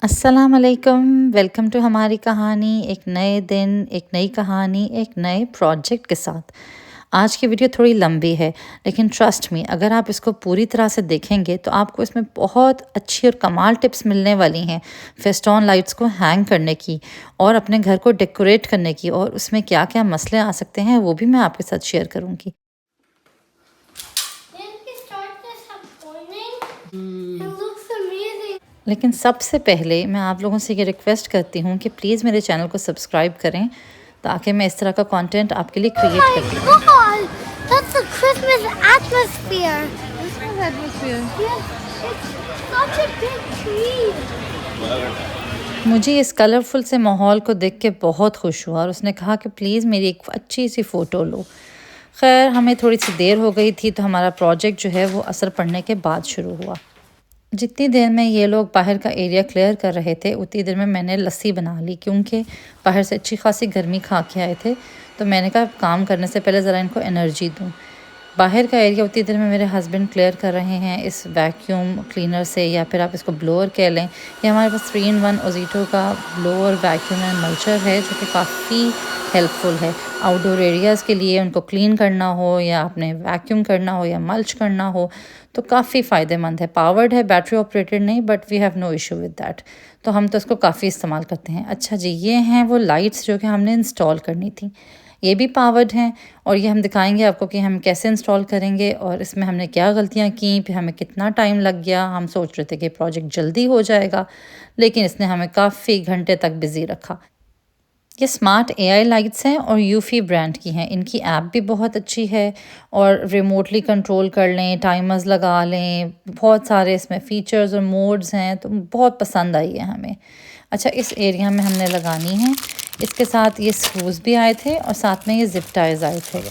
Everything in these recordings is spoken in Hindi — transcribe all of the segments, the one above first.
अस्सलाम वालेकुम, वेलकम टू हमारी कहानी। एक नए दिन, एक नई कहानी, एक नए प्रोजेक्ट के साथ। आज की वीडियो थोड़ी लंबी है, लेकिन ट्रस्ट मी, अगर आप इसको पूरी तरह से देखेंगे तो आपको इसमें बहुत अच्छी और कमाल टिप्स मिलने वाली हैं फेस्टॉन लाइट्स को हैंग करने की और अपने घर को डेकोरेट करने की, और उसमें क्या क्या मसले आ सकते हैं वो भी मैं आपके साथ शेयर करूँगी। लेकिन सबसे पहले मैं आप लोगों से ये रिक्वेस्ट करती हूँ कि प्लीज़ मेरे चैनल को सब्सक्राइब करें ताकि मैं इस तरह का कंटेंट आपके लिए क्रिएट कर सकूँ। That's the Christmas atmosphere. Christmas atmosphere. Yes, it's such a big tree. मुझे इस कलरफुल से माहौल को देख के बहुत खुश हुआ और उसने कहा कि प्लीज़ मेरी एक अच्छी सी फ़ोटो लो। खैर, हमें थोड़ी सी देर हो गई थी तो हमारा प्रोजेक्ट जो है वो असर पड़ने के बाद शुरू हुआ। जितनी देर में ये लोग बाहर का एरिया क्लियर कर रहे थे उतनी देर में मैंने लस्सी बना ली, क्योंकि बाहर से अच्छी खासी गर्मी खा के आए थे। तो मैंने कहा काम करने से पहले ज़रा इनको एनर्जी दूँ। बाहर का एरिया उतनी देर में मेरे हस्बैंड क्लियर कर रहे हैं इस वैक्यूम क्लीनर से, या फिर आप इसको ब्लोअर कह लें। ये हमारे पास 3-in-1 ओजीटो का ब्लोअर वैक्यूम एंड मल्चर है जो कि काफ़ी हेल्पफुल है आउटडोर एरियाज़ के लिए। उनको क्लीन करना हो या आपने वैक्यूम करना हो या मल्च करना हो तो काफ़ी फ़ायदेमंद है। पावर्ड है, बैटरी ऑपरेटेड नहीं, but we have no issue with that. तो हम तो इसको काफ़ी इस्तेमाल करते हैं। अच्छा जी, ये हैं वो लाइट्स जो कि हमने इंस्टॉल करनी थी। ये भी पावर्ड हैं और ये हम दिखाएंगे आपको कि हम कैसे इंस्टॉल करेंगे और इसमें हमने क्या गलतियां की, फिर हमें कितना टाइम लग गया। हम सोच रहे थे कि प्रोजेक्ट जल्दी हो जाएगा, लेकिन इसने हमें काफ़ी घंटे तक बिज़ी रखा। ये स्मार्ट एआई लाइट्स हैं और यूफ़ी ब्रांड की हैं। इनकी ऐप भी बहुत अच्छी है और रिमोटली कंट्रोल कर लें, टाइमर्स लगा लें, बहुत सारे इसमें फ़ीचर्स और मोड्स हैं, तो बहुत पसंद आई है हमें। अच्छा, इस एरिया में हमने लगानी है। इसके साथ ये स्क्रूज़ भी आए थे और साथ में ये ज़िप टाइज़ आए थे।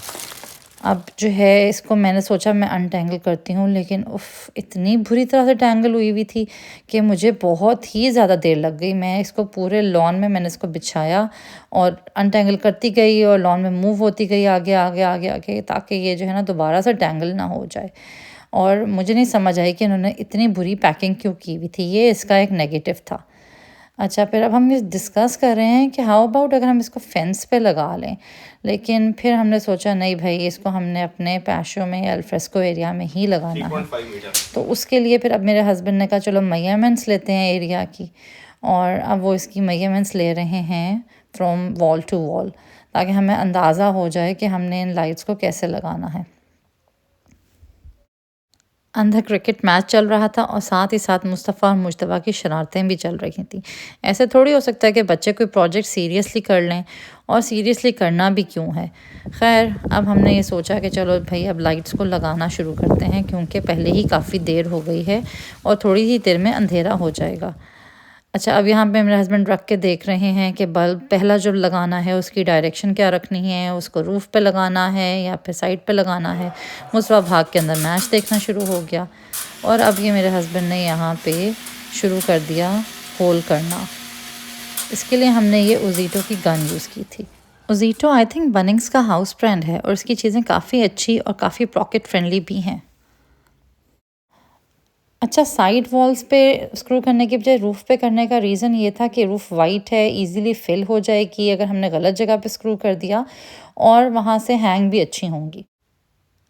अब जो है इसको मैंने सोचा मैं अनटैंगल करती हूँ, लेकिन उफ़, इतनी बुरी तरह से टैंगल हुई हुई थी कि मुझे बहुत ही ज़्यादा देर लग गई। मैं इसको पूरे लॉन में मैंने इसको बिछाया और अनटैंगल करती गई और लॉन में मूव होती गई आगे आगे आगे आगे, ताकि ये जो है ना दोबारा से टैंगल ना हो जाए। और मुझे नहीं समझ आई कि इन्होंने इतनी बुरी पैकिंग क्यों की हुई थी। ये इसका एक नेगेटिव था। अच्छा, फिर अब हम ये डिस्कस कर रहे हैं कि हाउ अबाउट अगर हम इसको फेंस पे लगा लें, लेकिन फिर हमने सोचा नहीं भाई, इसको हमने अपने पैशो में या अल्फ्रेस्को एरिया में ही लगाना है। तो उसके लिए फिर अब मेरे हस्बैंड ने कहा चलो मेजरमेंट्स लेते हैं एरिया की, और अब वो इसकी मेजरमेंट्स ले रहे हैं फ्रॉम वॉल टू वॉल, ताकि हमें अंदाज़ा हो जाए कि हमने इन लाइट्स को कैसे लगाना है। अंदर क्रिकेट मैच चल रहा था और साथ ही साथ मुस्तफ़ा और मुज्तबा की शरारतें भी चल रही थी। ऐसे थोड़ी हो सकता है कि बच्चे कोई प्रोजेक्ट सीरियसली कर लें, और सीरियसली करना भी क्यों है। खैर, अब हमने ये सोचा कि चलो भाई अब लाइट्स को लगाना शुरू करते हैं, क्योंकि पहले ही काफ़ी देर हो गई है और थोड़ी ही देर में अंधेरा हो जाएगा। अच्छा, अब यहाँ पे मेरे हस्बैंड रख के देख रहे हैं कि बल्ब पहला जो लगाना है उसकी डायरेक्शन क्या रखनी है, उसको रूफ़ पे लगाना है या फिर साइड पे लगाना है। मुसवा भाग के अंदर मैच देखना शुरू हो गया और अब ये मेरे हस्बैंड ने यहाँ पे शुरू कर दिया होल करना। इसके लिए हमने ये ओजीटो की गन यूज़ की थी। ओजीटो आई थिंक बनिंग्स का हाउस ब्रांड है और इसकी चीज़ें काफ़ी अच्छी और काफ़ी पॉकेट फ्रेंडली भी हैं। अच्छा, साइड वॉल्स पे स्क्रू करने की बजाय रूफ़ पे करने का रीज़न ये था कि रूफ़ वाइट है, इजीली फिल हो जाएगी अगर हमने गलत जगह पे स्क्रू कर दिया, और वहाँ से हैंग भी अच्छी होंगी।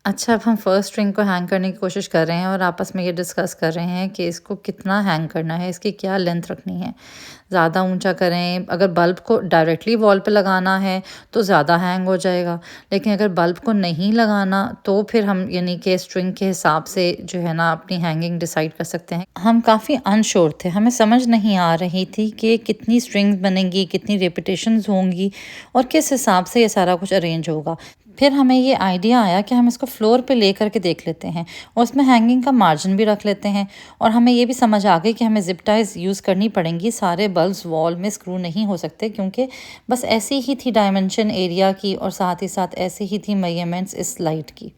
अच्छा, अब हम फर्स्ट स्ट्रिंग को हैंग करने की कोशिश कर रहे हैं और आपस में ये डिस्कस कर रहे हैं कि इसको कितना हैंग करना है, इसकी क्या लेंथ रखनी है। ज़्यादा ऊंचा करें, अगर बल्ब को डायरेक्टली वॉल पे लगाना है तो ज़्यादा हैंग हो जाएगा, लेकिन अगर बल्ब को नहीं लगाना तो फिर हम यानी कि स्ट्रिंग के हिसाब से जो है ना अपनी हैंगिंग डिसाइड कर सकते हैं। हम काफ़ी अनश्योर थे, हमें समझ नहीं आ रही थी कि कितनी स्ट्रिंग्स बनेंगी, कितनी रेपिटेशंस होंगी और किस हिसाब से ये सारा कुछ अरेंज होगा। फिर हमें ये आइडिया आया कि हम इसको फ्लोर पे ले करके देख लेते हैं और उसमें हैंगिंग का मार्जिन भी रख लेते हैं, और हमें ये भी समझ आ गई कि हमें जिप टाइज यूज़ करनी पड़ेंगी। सारे बल्ब्स वॉल में स्क्रू नहीं हो सकते, क्योंकि बस ऐसी ही थी डायमेंशन एरिया की और साथ ही साथ ऐसे ही थी मेजरमेंट्स इस लाइट की।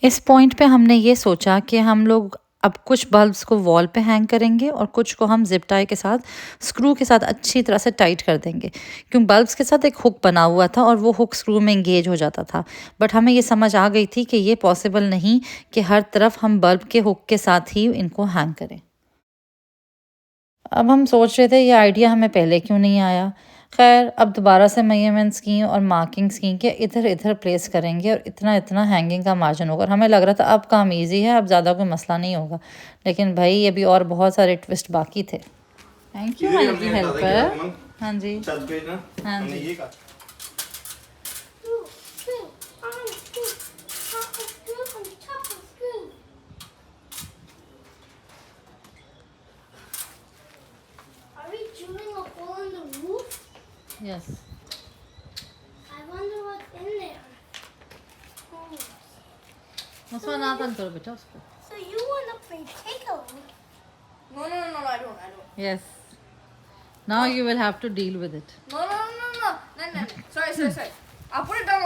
इस पॉइंट पे हमने ये सोचा कि हम लोग अब कुछ बल्ब्स को वॉल पे हैंग करेंगे और कुछ को हम जिप टाई के साथ स्क्रू के साथ अच्छी तरह से टाइट कर देंगे, क्योंकि बल्ब्स के साथ एक हुक बना हुआ था और वो हुक स्क्रू में इंगेज हो जाता था। बट हमें ये समझ आ गई थी कि ये पॉसिबल नहीं कि हर तरफ हम बल्ब के हुक के साथ ही इनको हैंग करें। अब हम सोच रहे थे ये आइडिया हमें पहले क्यों नहीं आया। खैर अब दोबारा से मेजरमेंट्स की और मार्किंग्स की कि इधर इधर प्लेस करेंगे और इतना इतना हैंगिंग का मार्जिन होगा। और हमें लग रहा था अब काम इजी है, अब ज़्यादा कोई मसला नहीं होगा, लेकिन भाई अभी और बहुत सारे ट्विस्ट बाकी थे। Thank you my helper. हाँ जी छत पे ना हाँ हमने जी। ये कहा Are we drilling a hole in the roof? Yes I wonder what's in there. Oh. मुझसे ना बंद करो बेटा उसको। So you want to play take a look? No, I don't. Yes now you will have to deal with it. No. Sorry. I'll put it down.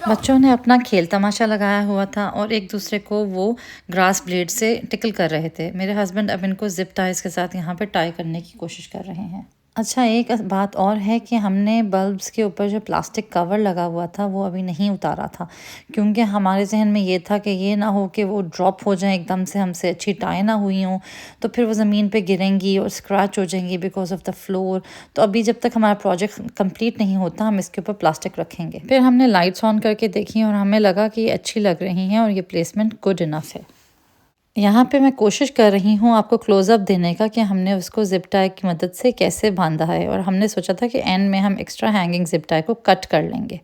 बच्चों ने अपना खेल तमाशा लगाया हुआ था और एक दूसरे को वो ग्रास ब्लेड से टिकल कर रहे थे। मेरे हस्बैंड अब इनको जिप टाइज के साथ यहाँ पे टाई करने की कोशिश कर रहे हैं। अच्छा एक बात और है कि हमने बल्ब्स के ऊपर जो प्लास्टिक कवर लगा हुआ था वो अभी नहीं उतारा था, क्योंकि हमारे जहन में ये था कि ये ना हो कि वो ड्रॉप हो जाए एकदम से, हमसे अच्छी टाई ना हुई हों तो फिर वो ज़मीन पे गिरेंगी और स्क्रैच हो जाएंगी बिकॉज ऑफ द फ्लोर। तो अभी जब तक हमारा प्रोजेक्ट कंप्लीट नहीं होता हम इसके ऊपर प्लास्टिक रखेंगे। फिर हमने लाइट्स ऑन करके देखी और हमें लगा कि ये अच्छी लग रही हैं और ये प्लेसमेंट गुड इनफ है। यहाँ पे मैं कोशिश कर रही हूँ आपको क्लोज़अप देने का कि हमने उसको ज़िप टाई की मदद से कैसे बांधा है, और हमने सोचा था कि एंड में हम एक्स्ट्रा हैंगिंग ज़िप टाई को कट कर लेंगे।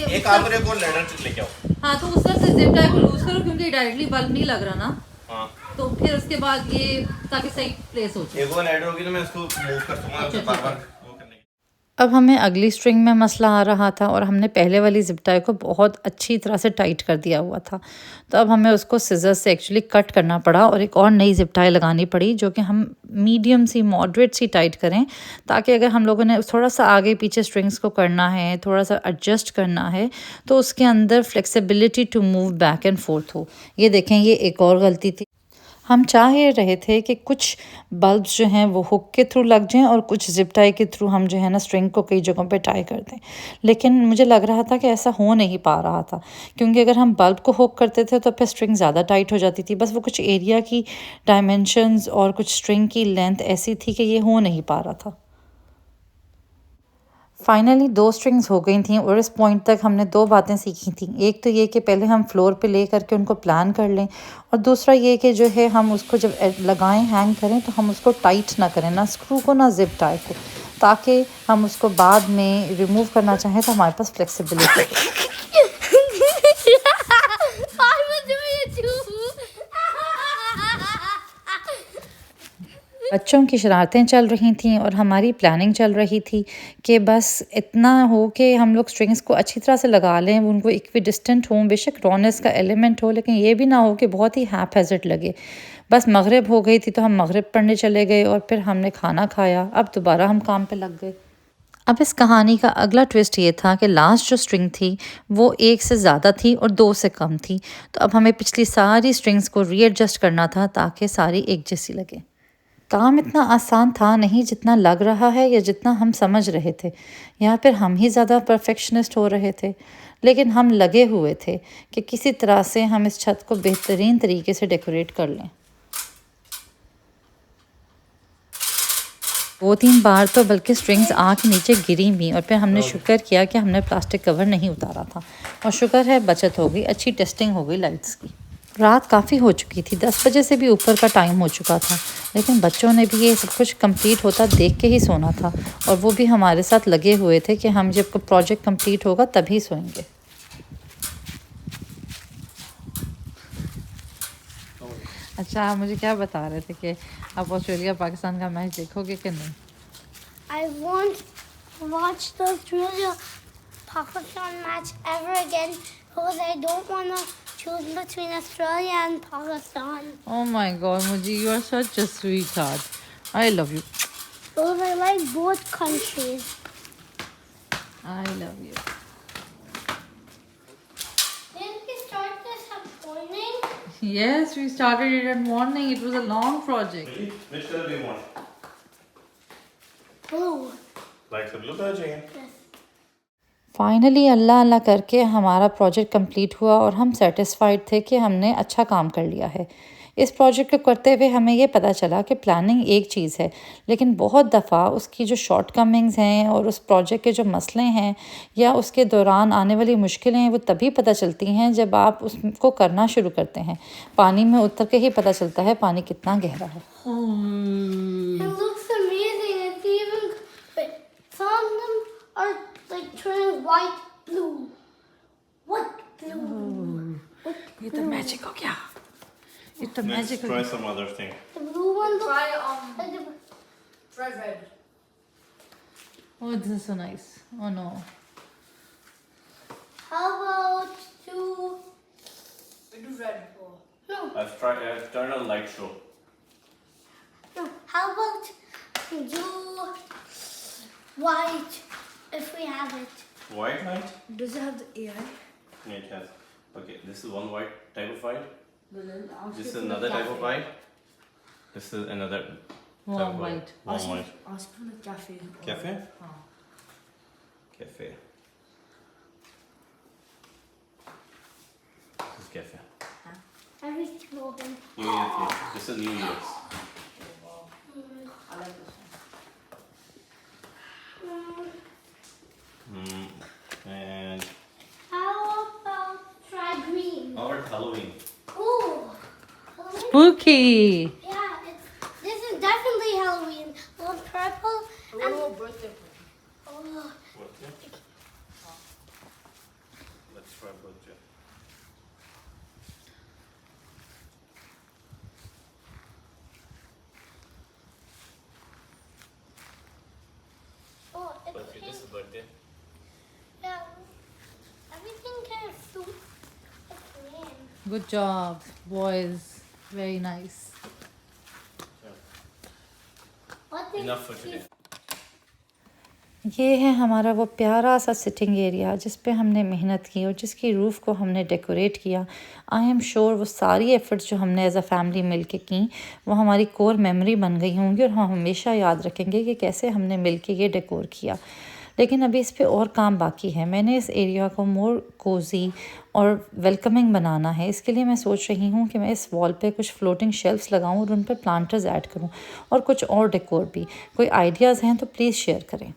एक आमरे को लेडर लेके आओ। हाँ तो उस तरह से ज़िप टाई को लूज करो क्योंकि डायरेक्टली बल्ब नहीं लग रहा ना। हाँ तो फिर उसके बाद ये ताकि सही प्लेस हो जाए। एक और लेडर होगी तो मैं इसको मूव कर दूंगा अच्छा, बार-बार ठीक वो करने के। अब हमें अगली स्ट्रिंग में मसला आ रहा था और हमने पहले वाली ज़िप टाई को बहुत अच्छी तरह से टाइट कर दिया हुआ था, तो अब हमें उसको सिजर से एक्चुअली कट करना पड़ा और एक और नई ज़िप टाई लगानी पड़ी जो कि हम मीडियम सी मॉडरेट सी टाइट करें, ताकि अगर हम लोगों ने थोड़ा सा आगे पीछे स्ट्रिंग्स को करना है, थोड़ा सा एडजस्ट करना है, तो उसके अंदर flexibility to move back and forth हो। ये देखें ये एक और गलती थी। हम चाह ये रहे थे कि कुछ बल्ब्स जो हैं वो हुक के थ्रू लग जाएं और कुछ जिप टाई के थ्रू हम जो है ना स्ट्रिंग को कई जगहों पे टाई कर दें, लेकिन मुझे लग रहा था कि ऐसा हो नहीं पा रहा था, क्योंकि अगर हम बल्ब को हुक करते थे तो फिर स्ट्रिंग ज़्यादा टाइट हो जाती थी। बस वो कुछ एरिया की डायमेंशंस और कुछ स्ट्रिंग की लेंथ ऐसी थी कि ये हो नहीं पा रहा था। फाइनली 2 स्ट्रिंग्स हो गई थी और इस पॉइंट तक हमने 2 बातें सीखी थी। एक तो ये कि पहले हम फ्लोर पे ले करके उनको प्लान कर लें, और दूसरा ये कि जो है हम उसको जब लगाएं हैंग करें तो हम उसको टाइट ना करें, ना स्क्रू को ना जिप टाई को, ताकि हम उसको बाद में रिमूव करना चाहें तो हमारे पास फ्लेक्सिबिलिटी हो। I will do it too. बच्चों की शरारतें चल रही थीं और हमारी प्लानिंग चल रही थी कि बस इतना हो कि हम लोग स्ट्रिंग्स को अच्छी तरह से लगा लें, उनको इक्विडिस्टेंट हों, बेशक रॉनेस का एलिमेंट हो, लेकिन ये भी ना हो कि बहुत ही हैपहैज़र्ड लगे। बस मगरिब हो गई थी तो हम मगरिब पढ़ने चले गए और फिर हमने खाना खाया। अब दोबारा हम काम पे लग गए। अब इस कहानी का अगला ट्विस्ट ये था कि लास्ट जो स्ट्रिंग थी वो 1 से ज़्यादा थी और 2 से कम थी, तो अब हमें पिछली सारी स्ट्रिंग्स को रीएडजस्ट करना था ताकि सारी एक जैसी लगे। काम इतना आसान था नहीं जितना लग रहा है या जितना हम समझ रहे थे, या फिर हम ही ज़्यादा परफेक्शनिस्ट हो रहे थे, लेकिन हम लगे हुए थे कि किसी तरह से हम इस छत को बेहतरीन तरीके से डेकोरेट कर लें। 2-3 बार तो बल्कि स्ट्रिंग्स आके नीचे गिरी भी, और फिर हमने शुक्र किया कि हमने प्लास्टिक कवर नहीं उतारा था, और शुक्र है बचत हो गई, अच्छी टेस्टिंग हो गई लाइट्स की। रात काफ़ी हो चुकी थी, 10 बजे से भी ऊपर का टाइम हो चुका था, लेकिन बच्चों ने भी ये सब कुछ कंप्लीट होता देख के ही सोना था, और वो भी हमारे साथ लगे हुए थे कि हम जब प्रोजेक्ट कंप्लीट होगा तभी सोएंगे। अच्छा आप मुझे क्या बता रहे थे कि आप ऑस्ट्रेलिया पाकिस्तान का मैच देखोगे कि नहीं? I won't watch the Australia Pakistan match ever again because I don't want to choose between Australia and Pakistan. Oh my God, Muji, you are such a sweetheart. I love you. Because I like both countries. I love you. Didn't we start this at morning? Yes, we started it at morning. It was a long project. Really? Which color do you want? Blue. Like the blue color चाहिए? Yes. फाइनली अल्लाह अल्लाह करके हमारा प्रोजेक्ट कंप्लीट हुआ और हम सेटिस्फाइड थे कि हमने अच्छा काम कर लिया है। इस प्रोजेक्ट को करते हुए हमें ये पता चला कि प्लानिंग एक चीज़ है, लेकिन बहुत दफ़ा उसकी जो शॉर्टकमिंग्स हैं और उस प्रोजेक्ट के जो मसले हैं या उसके दौरान आने वाली मुश्किलें हैं वो तभी पता चलती हैं जब आप उसको करना शुरू करते हैं। पानी में उतर के ही पता चलता है पानी कितना गहरा है। It looks amazing. It's even. Wait, some of them are like turning white, blue. What blue? ये तो मैजिक हो गया, ये तो Let's मैजिक हो try गया। some other thing. The blue one looks Try like the. try red. Oh, this is so nice. Oh no. How about do? We do red. Oh. No, I've turned on light show. no. How about do white if we have it? White light? Does it have the AI? Yeah, it has. Okay, this is one white type of white. This is another type of white. This is another type Warm of white. Warm white. Ask for the cafe. Cafe? हाँ. Cafe. This is cafe. Everything open. New Year's Eve. This is New Year's. I like this one. And How about try green? our Halloween. Ooh. Halloween? Spooky. Yeah, this is definitely Halloween. A little purple and Oh, birthday party. oh, What? Let's try birthday. oh, it's Birthday. pink. This is birthday. Yeah, everything kind of suits its name. Good job, boys. Very nice. What is Enough for today. ये है हमारा वो प्यारा सा सिटिंग एरिया जिस पे हमने मेहनत की और जिसकी रूफ़ को हमने डेकोरेट किया। आई एम श्योर वो सारी एफ़र्ट्स जो हमने एज अ फैमिली मिल के की वो हमारी कोर मेमोरी बन गई होंगी और हम हमेशा याद रखेंगे कि कैसे हमने मिल के ये डेकोर किया। लेकिन अभी इस पे और काम बाकी है। मैंने इस एरिया को मोर कोज़ी और वेलकमिंग बनाना है। इसके लिए मैं सोच रही हूँ कि मैं इस वॉल पे कुछ फ्लोटिंग शेल्फ्स लगाऊँ और उन पर प्लांटर्स ऐड करूँ और कुछ और डेकोर भी। कोई आइडियाज़ हैं तो प्लीज़ शेयर करें।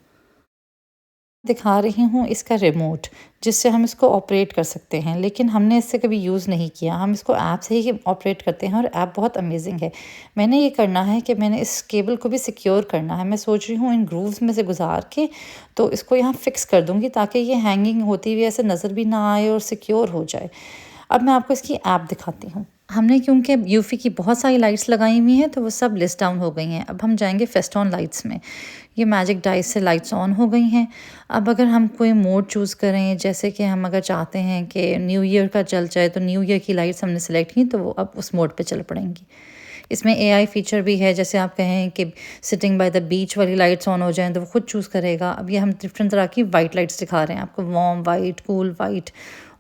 दिखा रही हूँ इसका रिमोट जिससे हम इसको ऑपरेट कर सकते हैं, लेकिन हमने इससे कभी यूज़ नहीं किया। हम इसको ऐप से ही ऑपरेट करते हैं और ऐप बहुत अमेजिंग है। मैंने ये करना है कि मैंने इस केबल को भी सिक्योर करना है। मैं सोच रही हूँ इन ग्रूव्स में से गुजार के तो इसको यहाँ फ़िक्स कर दूँगी ताकि ये हैंगिंग होती हुई ऐसे नज़र भी ना आए और सिक्योर हो जाए। अब मैं आपको इसकी ऐप दिखाती हूँ। हमने क्योंकि यूफ़ी की बहुत सारी लाइट्स लगाई हुई हैं तो वो सब लिस्ट डाउन हो गई हैं। अब हम जाएंगे फेस्टॉन लाइट्स में। ये मैजिक डाइस से लाइट्स ऑन हो गई हैं। अब अगर हम कोई मोड चूज़ करें, जैसे कि हम अगर चाहते हैं कि न्यू ईयर का चल जाए तो न्यू ईयर की लाइट्स हमने सेलेक्ट की तो वो अब उस मोड पे चल पड़ेंगी। इसमें एआई फ़ीचर भी है, जैसे आप कहें कि सिटिंग बाय द बीच वाली लाइट्स ऑन हो जाएं तो वो खुद चूज़ करेगा। अब ये हम डिफरेंट तरह की वाइट लाइट्स दिखा रहे हैं आपको, warm white, cool white,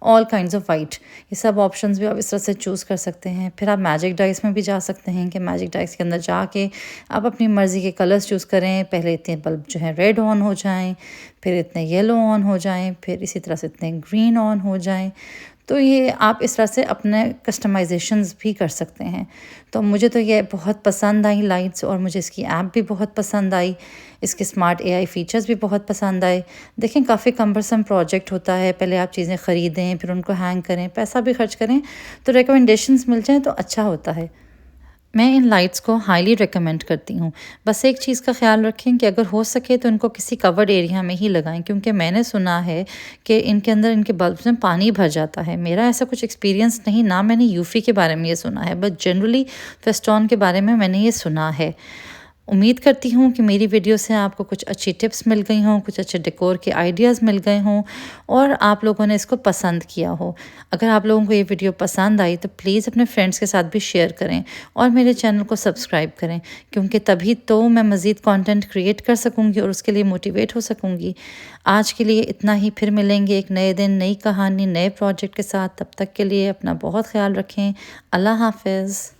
all kinds of white. ये सब ऑप्शंस भी आप इस तरह से चूज़ कर सकते हैं। फिर आप मैजिक डाइस में भी जा सकते हैं कि मैजिक डाइस के अंदर जाके आप अपनी मर्ज़ी के कलर्स चूज़ करें। पहले इतने बल्ब जो है रेड ऑन हो जाएं, फिर इतने येलो ऑन हो जाएं, फिर इसी तरह से इतने ग्रीन ऑन हो जाएं। तो ये आप इस तरह से अपने कस्टमाइजेशंस भी कर सकते हैं। तो मुझे तो ये बहुत पसंद आई लाइट्स और मुझे इसकी ऐप भी बहुत पसंद आई। इसके स्मार्ट एआई फ़ीचर्स भी बहुत पसंद आए। देखें काफ़ी कम्बरसम प्रोजेक्ट होता है, पहले आप चीज़ें ख़रीदें फिर उनको हैंग करें, पैसा भी खर्च करें, तो रिकमेंडेशंस मिल जाएँ तो अच्छा होता है। मैं इन लाइट्स को हाईली रिकमेंड करती हूँ। बस एक चीज़ का ख्याल रखें कि अगर हो सके तो इनको किसी कवर्ड एरिया में ही लगाएं, क्योंकि मैंने सुना है कि इनके अंदर इनके बल्ब्स में पानी भर जाता है। मेरा ऐसा कुछ एक्सपीरियंस नहीं, ना मैंने यूफ़ी के बारे में ये सुना है, बट जनरली फेस्टॉन के बारे में मैंने ये सुना है। उम्मीद करती हूँ कि मेरी वीडियो से आपको कुछ अच्छी टिप्स मिल गई हों, कुछ अच्छे डेकोर के आइडियाज़ मिल गए हों और आप लोगों ने इसको पसंद किया हो। अगर आप लोगों को ये वीडियो पसंद आई तो प्लीज़ अपने फ्रेंड्स के साथ भी शेयर करें और मेरे चैनल को सब्सक्राइब करें, क्योंकि तभी तो मैं मज़ीद कंटेंट क्रिएट कर सकूँगी और उसके लिए मोटिवेट हो सकूँगी। आज के लिए इतना ही, फिर मिलेंगे एक नए दिन, नई कहानी, नए प्रोजेक्ट के साथ। तब तक के लिए अपना बहुत ख्याल रखें। अल्लाह हाफ़िज़।